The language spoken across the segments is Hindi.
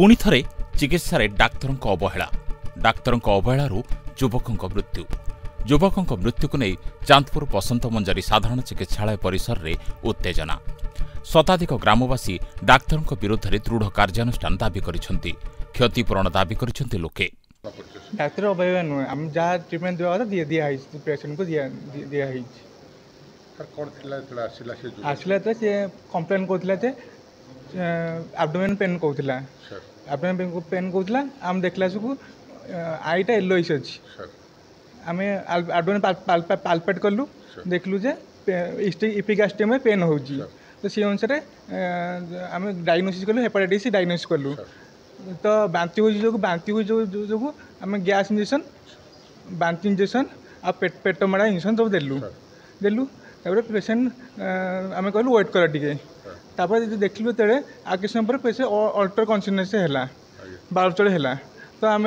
पुणी थरे चिकित्सा डाक्तर अवहेला डाक्तर अवहेलू युवक मृत्यु युवक मृत्यु को नहीं चांदपुर बसंत मंजरी साधारण चिकित्सालय परिसर में उत्तेजना शताधिक ग्रामवासी डाक्तर विरुद्ध में दृढ़ कार्यानुष्ठान दाबी करिसेंति क्षतिपूरण दाबी करिसेंति लोके डाक्तर अवहेला नुहे हम जहाँ ट्रिटमेंट दिया था दिया पेशेंट को दिया आसला तो सी कम्प्लेन कहते एब्डोमेन पेन कहला एब्डोमेन पेन कहला आम देखला सब आईटा येलोइश अच्छी आम एब्डोमेन पाल्पेट कलु देखलु जे इपिगास्टियम पेन हो तो सी अनुसार आम डायग्नोसिस कलु हेपाटाइटिस डायग्नोसिस कलु तो बांति हुई जो आम गैस इंजेक्शन बांति इंजेक्शन आ पेट मड़ा इंजेक्शन सब देलु पेसेंट आम कहलु वेट कर टे देखलु तेरे आ किस समय पेसेंट अल्टर कन्सियसनेस है बारचड़ है तो आम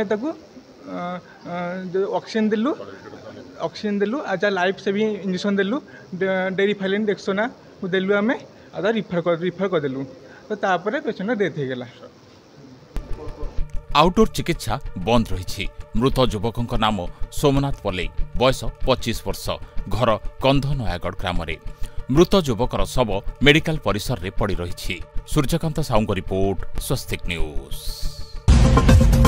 ऑक्सीजन देलु आज लाइफ सेविंग इंजेक्शन देलु डेरिफाइलिन डेक्सोना देलु आम आ रिफर करदेलु तो तापर पेसेंट डेथ हो गला। आउटडोर चिकित्सा बंद रही मृत युवक नाम सोमनाथ पल्लई बयस 25 वर्ष घर कंध नयागढ़ ग्राम मृत युवकर शव मेडिकल परिसर में पड़ी रही। सूर्यकांत साहू रिपोर्ट स्वस्तिक न्यूज।